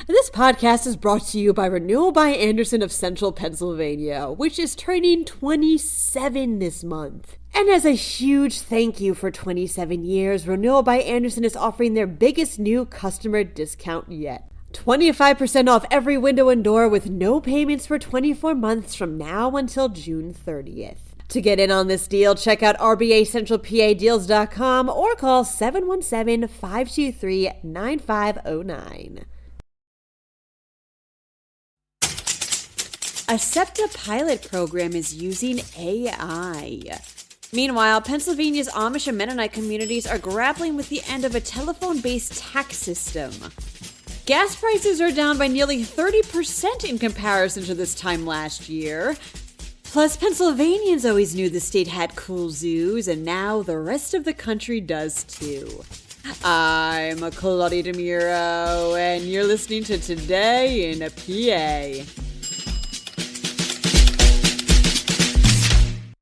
This podcast is brought to you by Renewal by Anderson of Central Pennsylvania, which is turning 27 this month. And as a huge thank you for 27 years, Renewal by Anderson is offering their biggest new customer discount yet. 25% off every window and door with no payments for 24 months from now until June 30th. To get in on this deal, check out rbacentralpadeals.com or call 717-523-9509. A SEPTA pilot program is using AI. Meanwhile, Pennsylvania's Amish and Mennonite communities are grappling with the end of a telephone-based tax system. Gas prices are down by nearly 30% in comparison to this time last year. Plus, Pennsylvanians always knew the state had cool zoos, and now the rest of the country does too. I'm Claudia Dimuro, and you're listening to Today in a PA.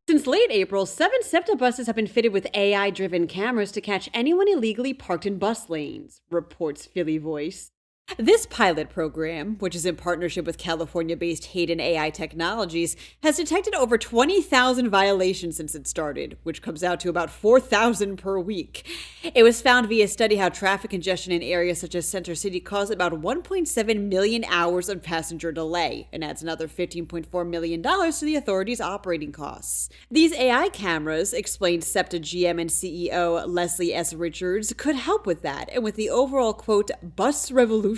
Since late April, 7 SEPTA buses have been fitted with AI-driven cameras to catch anyone illegally parked in bus lanes, reports Philly Voice. This pilot program, which is in partnership with California-based Hayden AI Technologies, has detected over 20,000 violations since it started, which comes out to about 4,000 per week. It was found via a study how traffic congestion in areas such as Center City caused about 1.7 million hours of passenger delay and adds another $15.4 million to the authority's operating costs. These AI cameras, explained SEPTA GM and CEO Leslie S. Richards, could help with that and with the overall, quote, bus revolution.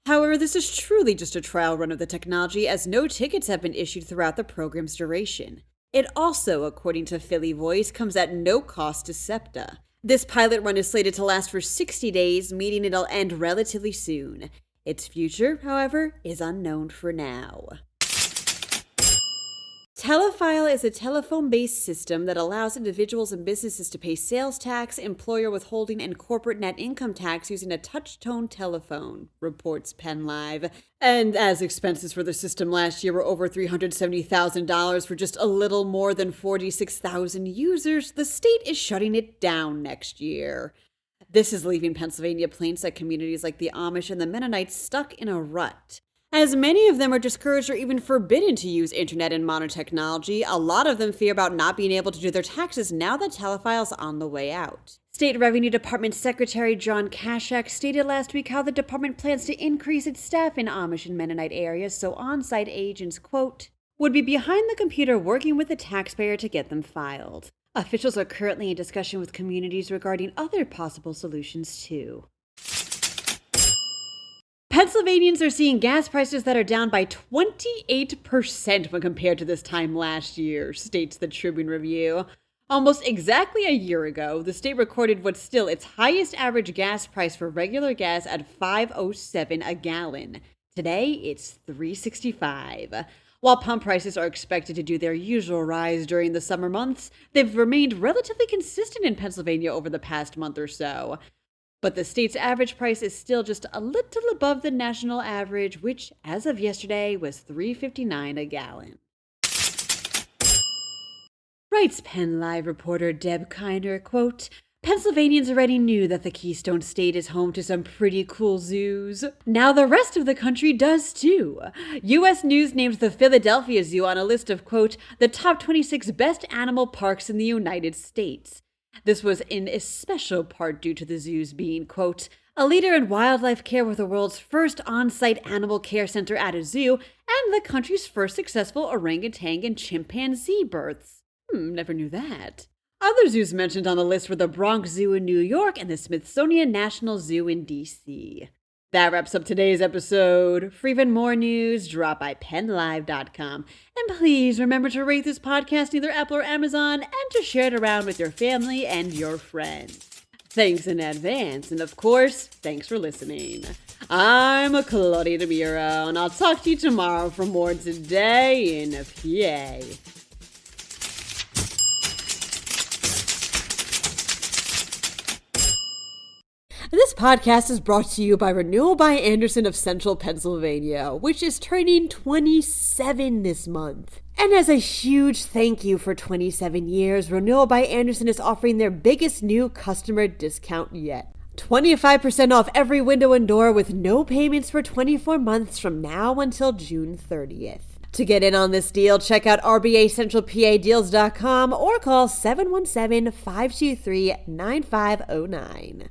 However, this is truly just a trial run of the technology, as no tickets have been issued throughout the program's duration. It also, according to Philly Voice, comes at no cost to SEPTA. This pilot run is slated to last for 60 days, meaning it'll end relatively soon. Its future, however, is unknown for now. Telefile is a telephone-based system that allows individuals and businesses to pay sales tax, employer withholding, and corporate net income tax using a touch-tone telephone, reports PennLive. And as expenses for the system last year were over $370,000 for just a little more than 46,000 users, the state is shutting it down next year. This is leaving Pennsylvania plain-sight communities like the Amish and the Mennonites stuck in a rut. As many of them are discouraged or even forbidden to use internet and modern technology, a lot of them fear about not being able to do their taxes now that Telefile's on the way out. State Revenue Department Secretary John Kashak stated last week how the department plans to increase its staff in Amish and Mennonite areas so on-site agents, quote, would be behind the computer working with the taxpayer to get them filed. Officials are currently in discussion with communities regarding other possible solutions too. Pennsylvanians are seeing gas prices that are down by 28% when compared to this time last year, states the Tribune Review. Almost exactly a year ago, the state recorded what's still its highest average gas price for regular gas at $5.07 a gallon. Today, it's $3.65. While pump prices are expected to do their usual rise during the summer months, they've remained relatively consistent in Pennsylvania over the past month or so. But the state's average price is still just a little above the national average, which, as of yesterday, was $3.59 a gallon. Writes PennLive reporter Deb Kiner, quote, Pennsylvanians already knew that the Keystone State is home to some pretty cool zoos. Now the rest of the country does too. U.S. News named the Philadelphia Zoo on a list of, quote, the top 26 best animal parks in the United States. This was in especial part due to the zoos being, quote, a leader in wildlife care with the world's first on-site animal care center at a zoo and the country's first successful orangutan and chimpanzee births. Never knew that. Other zoos mentioned on the list were the Bronx Zoo in New York and the Smithsonian National Zoo in D.C. That wraps up today's episode. For even more news, drop by PennLive.com. And please remember to rate this podcast in either Apple or Amazon and to share it around with your family and your friends. Thanks in advance, and of course, thanks for listening. I'm Claudia Dimuro, and I'll talk to you tomorrow for more Today in a PA. This podcast is brought to you by Renewal by Anderson of Central Pennsylvania, which is turning 27 this month. And as a huge thank you for 27 years, Renewal by Anderson is offering their biggest new customer discount yet. 25% off every window and door with no payments for 24 months from now until June 30th. To get in on this deal, check out RBACentralPADeals.com or call 717-523-9509.